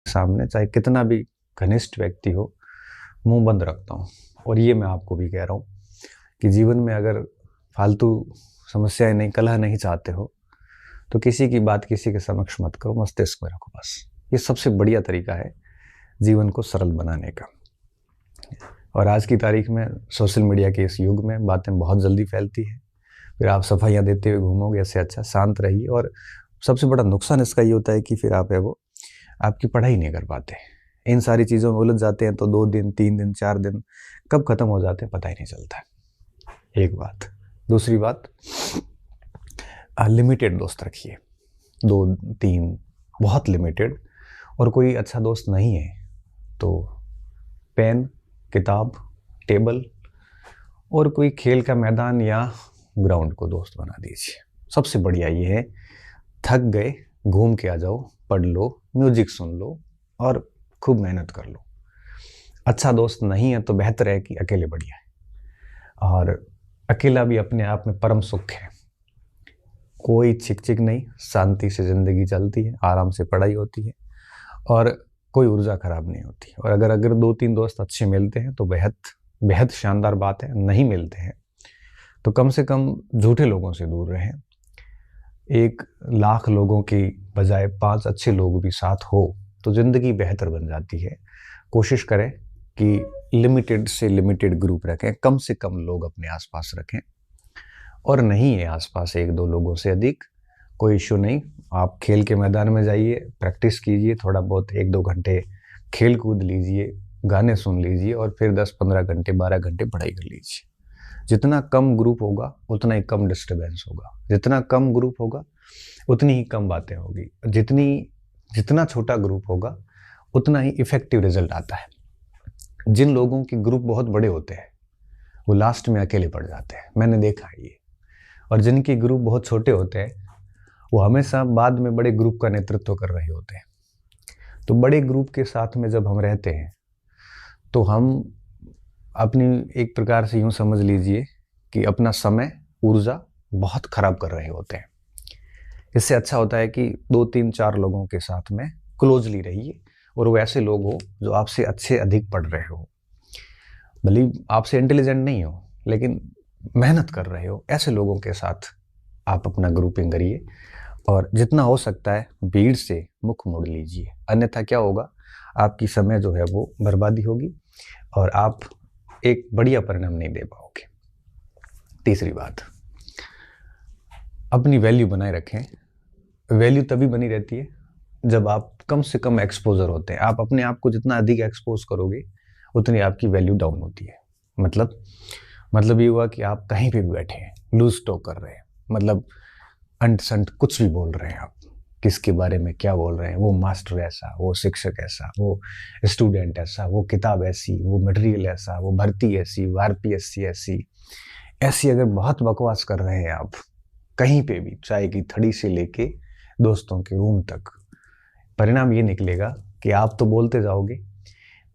सामने चाहे कितना भी घनिष्ठ व्यक्ति हो, मुंह बंद रखता हूँ। और ये मैं आपको भी कह रहा हूँ कि जीवन में अगर फालतू समस्याएं नहीं, कलह नहीं चाहते हो तो किसी की बात किसी के समक्ष मत करो, मस्तिष्क में रखो बस। ये सबसे बढ़िया तरीका है जीवन को सरल बनाने का। और आज की तारीख में सोशल मीडिया के इस युग में बातें बहुत जल्दी फैलती है, फिर आप सफाइयाँ देते हुए घूमोगे। इससे अच्छा शांत रहिए। और सबसे बड़ा नुकसान इसका ये होता है कि फिर आप है वो आपकी पढ़ाई नहीं कर पाते, इन सारी चीज़ों में उलझ जाते हैं। तो 2 दिन 3 दिन 4 दिन कब खत्म हो जाते हैं पता ही नहीं चलता। एक बात। दूसरी बात, लिमिटेड दोस्त रखिए, 2-3 बहुत लिमिटेड। और कोई अच्छा दोस्त नहीं है तो पेन, किताब, टेबल और कोई खेल का मैदान या ग्राउंड को दोस्त बना दीजिए। सबसे बढ़िया ये है, थक गए घूम के आ जाओ, पढ़ लो, म्यूजिक सुन लो और खूब मेहनत कर लो। अच्छा दोस्त नहीं है तो बेहतर है कि अकेले बढ़िया है। और अकेला भी अपने आप में परम सुख है। कोई चिक चिक नहीं, शांति से ज़िंदगी चलती है, आराम से पढ़ाई होती है और कोई ऊर्जा खराब नहीं होती। और अगर 2-3 दोस्त अच्छे मिलते हैं तो बेहद बेहद शानदार बात है। नहीं मिलते हैं तो कम से कम झूठे लोगों से दूर रहें। 1,00,000 लोगों की बजाय 5 अच्छे लोग भी साथ हो तो ज़िंदगी बेहतर बन जाती है। कोशिश करें कि लिमिटेड से लिमिटेड ग्रुप रखें, कम से कम लोग अपने आसपास रखें। और नहीं है आसपास 1-2 लोगों से अधिक, कोई इशू नहीं। आप खेल के मैदान में जाइए, प्रैक्टिस कीजिए, थोड़ा बहुत 1-2 घंटे खेल कूद लीजिए, गाने सुन लीजिए और फिर 10-15 घंटे 12 घंटे पढ़ाई कर लीजिए। जितना कम ग्रुप होगा उतना ही कम डिस्टर्बेंस होगा, जितना कम ग्रुप होगा उतनी ही कम बातें होगी, जितना छोटा ग्रुप होगा उतना ही इफेक्टिव रिजल्ट आता है। जिन लोगों के ग्रुप बहुत बड़े होते हैं वो लास्ट में अकेले पड़ जाते हैं, मैंने देखा है ये। और जिनके ग्रुप बहुत छोटे होते हैं वो हमेशा बाद में बड़े ग्रुप का नेतृत्व कर रहे होते हैं। तो बड़े ग्रुप के साथ में जब हम रहते हैं तो हम अपनी एक प्रकार से यूँ समझ लीजिए कि अपना समय, ऊर्जा बहुत खराब कर रहे होते हैं। इससे अच्छा होता है कि 2-3-4 लोगों के साथ में क्लोजली रहिए और वो ऐसे लोग हो जो आपसे अच्छे अधिक पढ़ रहे हो, भले आपसे इंटेलिजेंट नहीं हो लेकिन मेहनत कर रहे हो। ऐसे लोगों के साथ आप अपना ग्रुपिंग करिए और जितना हो सकता है भीड़ से मुख मोड़ लीजिए, अन्यथा क्या होगा, आपकी समय जो है वो बर्बादी होगी और आप एक बढ़िया परिणाम नहीं दे पाओगे। तीसरी बात, अपनी वैल्यू बनाए रखें। वैल्यू तभी बनी रहती है जब आप कम से कम एक्सपोजर होते हैं। आप अपने आप को जितना अधिक एक्सपोज करोगे उतनी आपकी वैल्यू डाउन होती है। मतलब ये हुआ कि आप कहीं पे भी बैठे हैं, लूज टॉक कर रहे हैं, मतलब अंट संट कुछ भी बोल रहे हैं, आप किसके बारे में क्या बोल रहे हैं, वो मास्टर ऐसा, वो शिक्षक ऐसा, वो स्टूडेंट ऐसा, वो किताब ऐसी, वो मटेरियल ऐसा, वो भर्ती ऐसी, आरपीएससी ऐसी अगर बहुत बकवास कर रहे हैं आप कहीं पे भी, चाय की थड़ी से लेके दोस्तों के रूम तक, परिणाम ये निकलेगा कि आप तो बोलते जाओगे,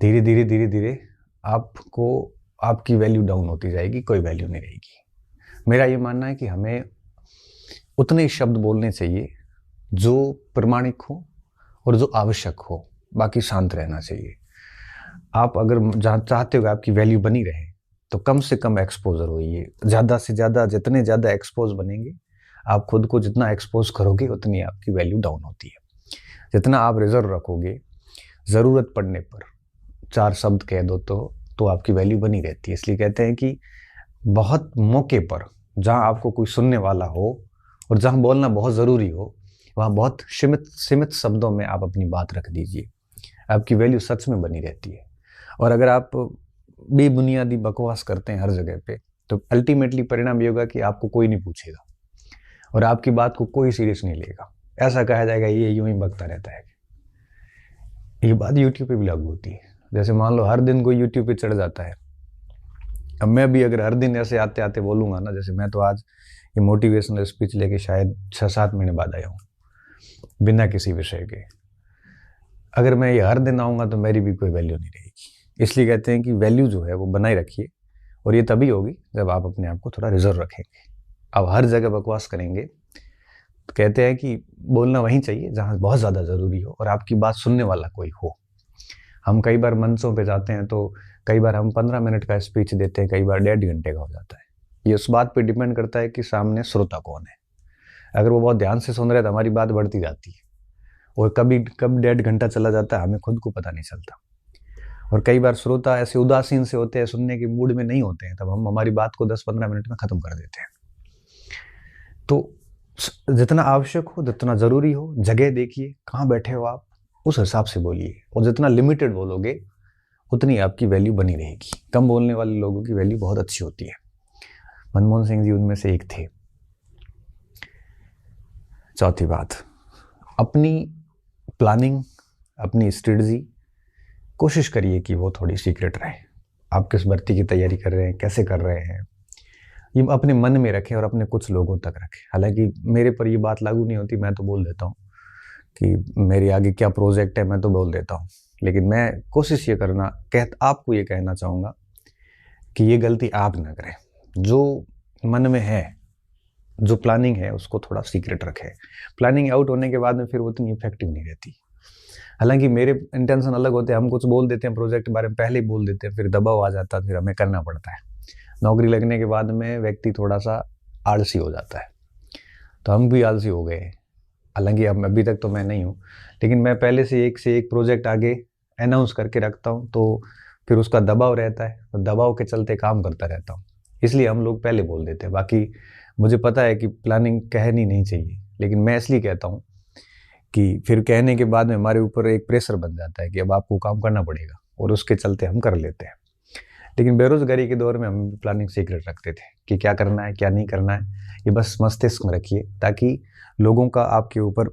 धीरे धीरे आपको आपकी वैल्यू डाउन होती जाएगी, कोई वैल्यू नहीं रहेगी। मेरा ये मानना है कि हमें उतने शब्द बोलने चाहिए जो प्रमाणिक हो और जो आवश्यक हो, बाकी शांत रहना चाहिए। आप अगर चाहते हो आपकी वैल्यू बनी रहे तो कम से कम एक्सपोजर होइए। ज़्यादा से ज़्यादा, जितने ज़्यादा एक्सपोज बनेंगे, आप खुद को जितना एक्सपोज करोगे उतनी आपकी वैल्यू डाउन होती है। जितना आप रिजर्व रखोगे, ज़रूरत पड़ने पर 4 शब्द कह दो तो आपकी वैल्यू बनी रहती है। इसलिए कहते हैं कि बहुत मौके पर जहाँ आपको कोई सुनने वाला हो और जहाँ बोलना बहुत ज़रूरी हो, वहाँ बहुत सीमित शब्दों में आप अपनी बात रख दीजिए, आपकी वैल्यू सच में बनी रहती है। और अगर आप बेबुनियादी बकवास करते हैं हर जगह पे तो अल्टीमेटली परिणाम ये होगा कि आपको कोई नहीं पूछेगा और आपकी बात को कोई सीरियस नहीं लेगा। ऐसा कहा जाएगा ये यूं ही बकता रहता है। ये बात यूट्यूब पे भी लागू होती है। जैसे मान लो हर दिन कोई यूट्यूब पे चढ़ जाता है, अब मैं भी अगर हर दिन ऐसे आते आते बोलूँगा ना, जैसे मैं तो आज ये मोटिवेशनल स्पीच लेके शायद 6-7 महीने बाद आया हूँ बिना किसी विषय के। अगर मैं ये हर दिन आऊँगा तो मेरी भी कोई वैल्यू नहीं रहेगी। इसलिए कहते हैं कि वैल्यू जो है वो बनाए रखिए और ये तभी होगी जब आप अपने आप को थोड़ा रिजर्व रखेंगे। अब हर जगह बकवास करेंगे तो कहते हैं कि बोलना वहीं चाहिए जहाँ बहुत ज़्यादा ज़रूरी हो और आपकी बात सुनने वाला कोई हो। हम कई बार मंचों पे जाते हैं तो कई बार हम 15 मिनट का स्पीच देते हैं, कई बार 1.5 घंटे का हो जाता है। ये उस बात पे डिपेंड करता है कि सामने श्रोता कौन है। अगर वो बहुत ध्यान से सुन रहे हैं तो हमारी बात बढ़ती जाती है और कभी कब 1.5 घंटा चला जाता है हमें खुद को पता नहीं चलता। और कई बार श्रोता ऐसे उदासीन से होते हैं, सुनने के मूड में नहीं होते हैं, तब हम हमारी बात को 10-15 मिनट में ख़त्म कर देते हैं। तो जितना आवश्यक हो, जितना ज़रूरी हो, जगह देखिए, कहाँ बैठे हो आप, उस हिसाब से बोलिए। और जितना लिमिटेड बोलोगे उतनी आपकी वैल्यू बनी रहेगी। कम बोलने वाले लोगों की वैल्यू बहुत अच्छी होती है। मनमोहन सिंह जी उनमें से एक थे। चौथी बात, अपनी प्लानिंग, अपनी स्ट्रेटजी कोशिश करिए कि वो थोड़ी सीक्रेट रहे। आप किस भर्ती की तैयारी कर रहे हैं, कैसे कर रहे हैं, ये अपने मन में रखें और अपने कुछ लोगों तक रखें। हालांकि मेरे पर ये बात लागू नहीं होती, मैं तो बोल देता हूँ कि मेरे आगे क्या प्रोजेक्ट है, मैं तो बोल देता हूँ। लेकिन मैं कोशिश ये करना आपको ये कहना चाहूँगा कि ये गलती आप ना करें। जो मन में है, जो प्लानिंग है, उसको थोड़ा सीक्रेट रखें। प्लानिंग आउट होने के बाद में फिर वो उतनी इफेक्टिव नहीं रहती। हालांकि मेरे इंटेंशन अलग होते हैं, हम कुछ बोल देते हैं प्रोजेक्ट के बारे में, पहले ही बोल देते हैं, फिर दबाव आ जाता है, फिर हमें करना पड़ता है। नौकरी लगने के बाद में व्यक्ति थोड़ा सा आलसी हो जाता है, तो हम भी आलसी हो गए। हालांकि अब अभी तक तो मैं नहीं हूँ, लेकिन मैं पहले से एक प्रोजेक्ट आगे अनाउंस करके रखता हूँ, तो फिर उसका दबाव रहता है, तो दबाव के चलते काम करता रहता हूँ। इसलिए हम लोग पहले बोल देते हैं। बाकी मुझे पता है कि प्लानिंग कहनी नहीं चाहिए, लेकिन मैं इसलिए कहता हूँ कि फिर कहने के बाद में हमारे ऊपर एक प्रेशर बन जाता है कि अब आपको काम करना पड़ेगा, और उसके चलते हम कर लेते हैं। लेकिन बेरोजगारी के दौर में हम प्लानिंग सीक्रेट रखते थे कि क्या करना है, क्या नहीं करना है, ये बस मस्तिष्क में रखिए, ताकि लोगों का आपके ऊपर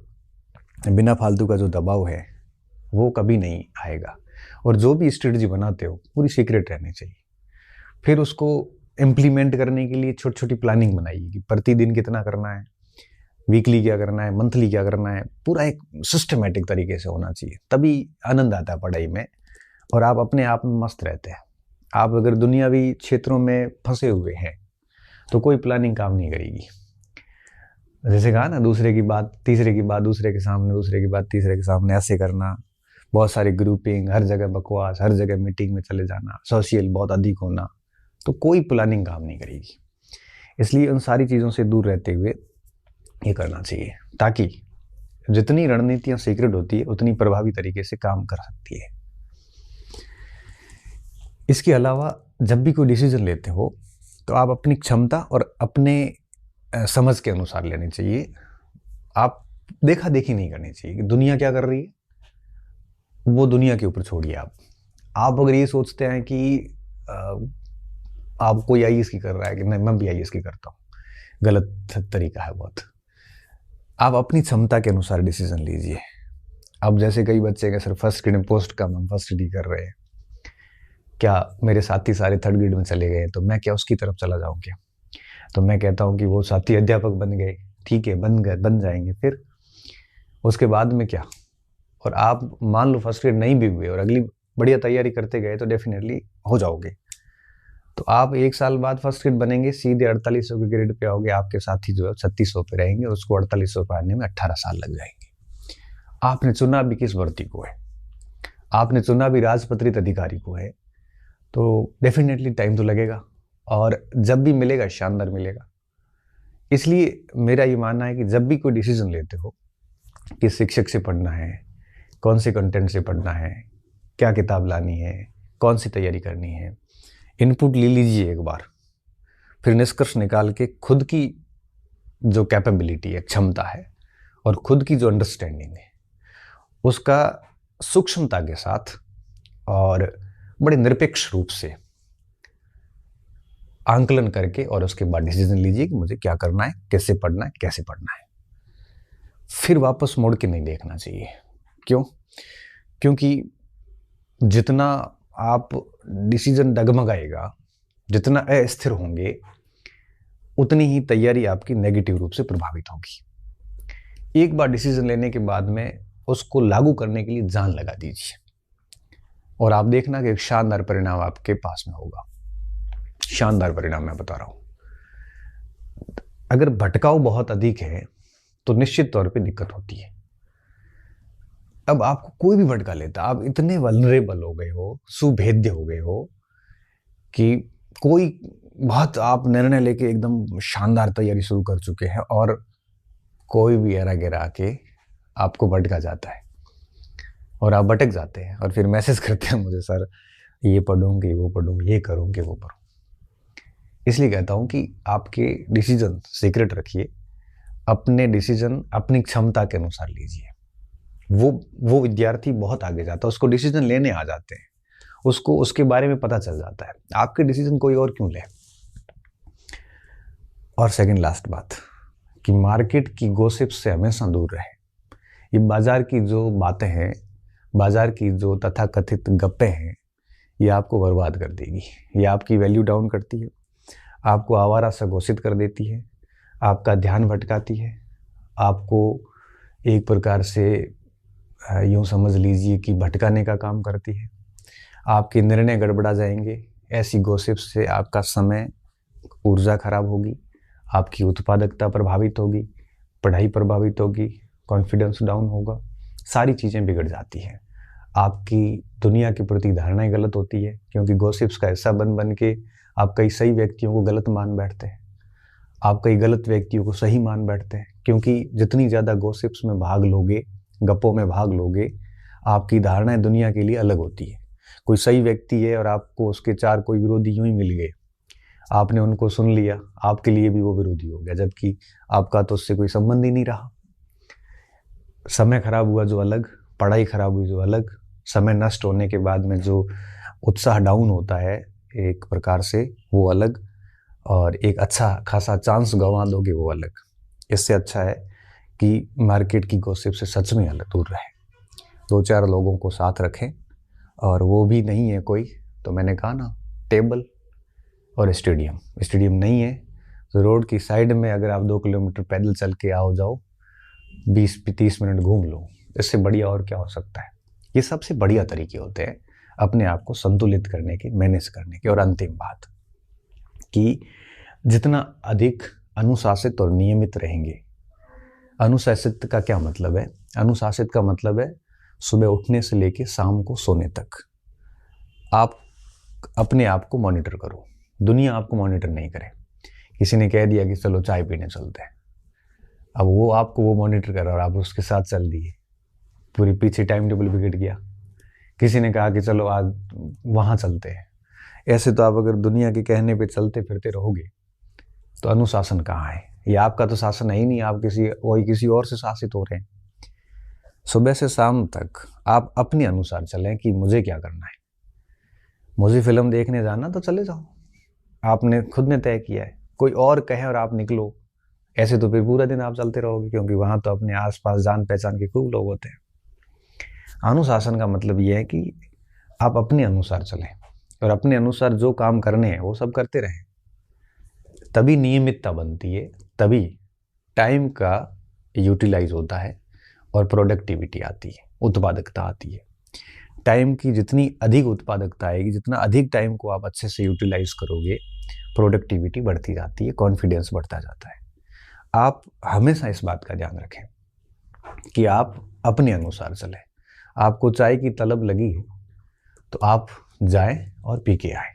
बिना फालतू का जो दबाव है वो कभी नहीं आएगा। और जो भी स्ट्रेटजी बनाते हो पूरी सीक्रेट रहनी चाहिए। फिर उसको इम्प्लीमेंट करने के लिए छोटी छोटी प्लानिंग बनाइए कि प्रतिदिन कितना करना है, वीकली क्या करना है, मंथली क्या करना है, पूरा एक सिस्टमेटिक तरीके से होना चाहिए। तभी आनंद आता है पढ़ाई में और आप अपने आप में मस्त रहते हैं। आप अगर दुनियावी क्षेत्रों में फंसे हुए हैं तो कोई प्लानिंग काम नहीं करेगी। जैसे कहा ना, दूसरे की बात तीसरे की बात दूसरे के सामने, दूसरे की बात तीसरे के सामने, ऐसे करना, बहुत सारी ग्रुपिंग, हर जगह बकवास, हर जगह मीटिंग में चले जाना, सोशल बहुत अधिक होना, तो कोई प्लानिंग काम नहीं करेगी। इसलिए उन सारी चीज़ों से दूर रहते हुए ये करना चाहिए, ताकि जितनी रणनीतियाँ सीक्रेट होती है उतनी प्रभावी तरीके से काम कर सकती है। इसके अलावा जब भी कोई डिसीजन लेते हो तो आप अपनी क्षमता और अपने समझ के अनुसार लेने चाहिए। आप देखा देखी नहीं करनी चाहिए कि दुनिया क्या कर रही है, वो दुनिया के ऊपर छोड़िए। आप अगर ये सोचते हैं कि आप कोई आईएएस की कर रहा है कि नहीं मैं भी आईएएस की करता हूँ, गलत तरीका है बहुत। आप अपनी क्षमता के अनुसार डिसीजन लीजिए। अब जैसे कई बच्चे के सर फर्स्ट ग्रेड में पोस्ट कम, हम फर्स्ट डी कर रहे हैं, क्या मेरे साथी सारे थर्ड ग्रेड में चले गए तो मैं क्या उसकी तरफ चला जाऊँ क्या? तो मैं कहता हूँ कि वो साथी अध्यापक बन गए, ठीक है, बन जाएंगे, फिर उसके बाद में क्या? और आप मान लो फर्स्ट ग्रेड नहीं भी हुए और अगली बढ़िया तैयारी करते गए तो डेफिनेटली हो जाओगे। तो आप 1 साल बाद फर्स्ट ग्रेड बनेंगे, सीधे 4800 के ग्रेड पे आओगे, आपके साथी जो है 3600 पे रहेंगे, उसको 4800 पे आने में 18 साल लग जाएंगे। आपने चुना भी किस भर्ती को है, आपने चुना भी राजपत्रित अधिकारी को है, तो डेफिनेटली टाइम तो लगेगा, और जब भी मिलेगा शानदार मिलेगा। इसलिए मेरा ये मानना है कि जब भी कोई डिसीजन लेते हो, किस शिक्षक से पढ़ना है, कौन से कंटेंट से पढ़ना है, क्या किताब लानी है, कौन सी तैयारी करनी है, इनपुट ले लीजिए एक बार, फिर निष्कर्ष निकाल के खुद की जो कैपेबिलिटी है, क्षमता है, और खुद की जो अंडरस्टैंडिंग है, उसका सूक्ष्मता के साथ और बड़े निरपेक्ष रूप से आंकलन करके और उसके बाद डिसीजन लीजिए कि मुझे क्या करना है, कैसे पढ़ना है, कैसे पढ़ना है। फिर वापस मुड़ के नहीं देखना चाहिए। क्यों? क्योंकि जितना आप डिसीजन डगमगाएगा, जितना अस्थिर होंगे, उतनी ही तैयारी आपकी नेगेटिव रूप से प्रभावित होगी। एक बार डिसीजन लेने के बाद में उसको लागू करने के लिए जान लगा दीजिए, और आप देखना कि एक शानदार परिणाम आपके पास में होगा। शानदार परिणाम मैं बता रहा हूं। अगर भटकाव बहुत अधिक है तो निश्चित तौर पे दिक्कत होती है। अब आपको कोई भी भटका लेता, आप इतने वल्नरेबल हो गए हो, सुभेद्य हो गए हो कि कोई बहुत आप निर्णय लेके एकदम शानदार तैयारी शुरू कर चुके हैं और कोई भी एरा गिरा के आपको भटका जाता है और आप भटक जाते हैं और फिर मैसेज करते हैं मुझे, सर ये पढ़ूंगी वो पढ़ूंगी, ये करूँगी वो करूँ। इसलिए कहता हूँ कि आपके डिसीजन सीक्रेट रखिए, अपने डिसीजन अपनी क्षमता के अनुसार लीजिए। वो विद्यार्थी बहुत आगे जाता है, उसको डिसीजन लेने आ जाते हैं, उसको उसके बारे में पता चल जाता है, आपके डिसीजन कोई और क्यों ले। और सेकंड लास्ट बात कि मार्केट की गॉसिप्स से हमेशा दूर रहे। ये बाजार की जो बातें हैं, बाजार की जो तथाकथित गप्पे हैं, ये आपको बर्बाद कर देगी। ये आपकी वैल्यू डाउन करती है, आपको आवारा सा घोषित कर देती है, आपका ध्यान भटकाती है, आपको एक प्रकार से यूँ समझ लीजिए कि भटकाने का काम करती है। आपके निर्णय गड़बड़ा जाएंगे। ऐसी गॉसिप्स से आपका समय, ऊर्जा खराब होगी, आपकी उत्पादकता प्रभावित होगी, पढ़ाई प्रभावित होगी, कॉन्फिडेंस डाउन होगा, सारी चीज़ें बिगड़ जाती हैं। आपकी दुनिया के प्रति धारणाएं गलत होती है, क्योंकि गॉसिप्स का हिस्सा बन बन के आप कई सही व्यक्तियों को गलत मान बैठते हैं, आप कई गलत व्यक्तियों को सही मान बैठते हैं। क्योंकि जितनी ज़्यादा गॉसिप्स में भाग लोगे, गप्पों में भाग लोगे, आपकी धारणाएं दुनिया के लिए अलग होती है। कोई सही व्यक्ति है और आपको उसके चार कोई विरोधी यूं ही मिल गए, आपने उनको सुन लिया, आपके लिए भी वो विरोधी हो गया, जबकि आपका तो उससे कोई संबंध ही नहीं रहा। समय खराब हुआ जो अलग, पढ़ाई खराब हुई जो अलग, समय नष्ट होने के बाद में जो उत्साह डाउन होता है एक प्रकार से वो अलग, और एक अच्छा खासा चांस गंवा दोगे वो अलग। इससे अच्छा है कि मार्केट की गॉसिप से सच में अलग दूर रहे, दो चार लोगों को साथ रखें, और वो भी नहीं है कोई तो मैंने कहा ना, टेबल और स्टेडियम नहीं है तो रोड की साइड में अगर आप 2 किलोमीटर पैदल चल के आओ जाओ, 20-30 मिनट घूम लो, इससे बढ़िया और क्या हो सकता है। ये सबसे बढ़िया तरीके होते हैं अपने आप को संतुलित करने के, मैनेज करने के। और अंतिम बात कि जितना अधिक अनुशासित और नियमित रहेंगे, अनुशासित का क्या मतलब है? अनुशासित का मतलब है सुबह उठने से लेके शाम को सोने तक आप अपने आप को मॉनिटर करो, दुनिया आपको मॉनिटर नहीं करे। किसी ने कह दिया कि चलो चाय पीने चलते हैं, अब वो आपको वो मॉनिटर कर रहा और आप उसके साथ चल दिए, पूरी पीछे टाइम टेबल बिगड़ गया। किसी ने कहा कि चलो आज वहाँ चलते हैं, ऐसे तो आप अगर दुनिया के कहने पे चलते फिरते रहोगे तो अनुशासन कहाँ है? ये आपका तो शासन है ही नहीं, आप किसी और से शासित हो रहे हैं। सुबह से शाम तक आप अपने अनुसार चलें कि मुझे क्या करना है। मुझे फिल्म देखने जाना तो चले जाओ, आपने खुद ने तय किया है। कोई और कहे और आप निकलो, ऐसे तो फिर पूरा दिन आप चलते रहोगे, क्योंकि वहाँ तो अपने आसपास जान पहचान के खूब लोग होते हैं। अनुशासन का मतलब ये है कि आप अपने अनुसार चलें और अपने अनुसार जो काम करने हैं वो सब करते रहें, तभी नियमितता बनती है, तभी टाइम का यूटिलाइज होता है और प्रोडक्टिविटी आती है, उत्पादकता आती है। टाइम की जितनी अधिक उत्पादकता आएगी, जितना अधिक टाइम को आप अच्छे से यूटिलाइज करोगे, प्रोडक्टिविटी बढ़ती जाती है, कॉन्फिडेंस बढ़ता जाता है। आप हमेशा इस बात का ध्यान रखें कि आप अपने अनुसार चलें। आपको चाय की तलब लगी है तो आप जाएं और पी के आए।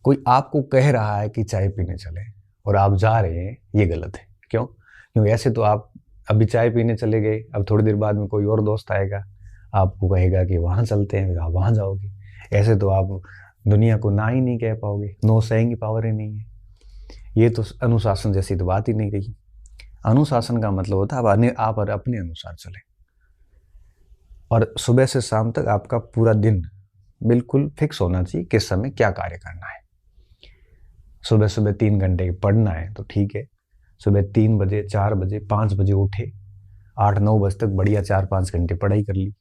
कोई आपको कह रहा है कि चाय पीने चले और आप जा रहे हैं, ये गलत है। क्यों? क्योंकि ऐसे तो आप अभी चाय पीने चले गए, अब थोड़ी देर बाद में कोई और दोस्त आएगा, आपको कहेगा कि वहाँ चलते हैं, फिर आप वहाँ जाओगे। ऐसे तो आप दुनिया को ना ही नहीं कह पाओगे, नो सेइंग की पावर ही नहीं है। ये तो अनुशासन जैसी तो बात ही नहीं रही। अनुशासन का मतलब होता है आप अपने अनुसार चलें, और सुबह से शाम तक आपका पूरा दिन बिल्कुल फिक्स होना चाहिए किस समय क्या कार्य करना है। सुबह सुबह 3 घंटे पढ़ना है तो ठीक है, सुबह 3 बजे, 4 बजे, 5 बजे उठे, 8-9 बजे तक बढ़िया 4-5 घंटे पढ़ाई कर ली।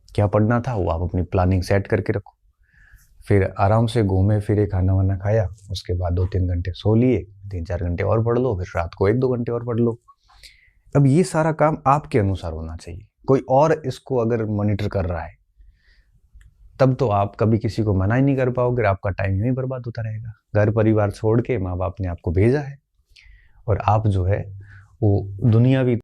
क्या पढ़ना था वो आप अपनी प्लानिंग सेट करके रखो, फिर आराम से घूमे फिरे, खाना वाना खाया, उसके बाद 2-3 घंटे सो लिए, 3-4 घंटे और पढ़ लो, फिर रात को 1-2 घंटे और पढ़ लो। अब ये सारा काम आपके अनुसार होना चाहिए। कोई और इसको अगर मॉनिटर कर रहा है तब तो आप कभी किसी को मना ही नहीं कर पाओगे, आपका टाइम ही बर्बाद होता रहेगा। घर परिवार छोड़ के माँ बाप ने आपको भेजा है और आप जो है वो दुनियावी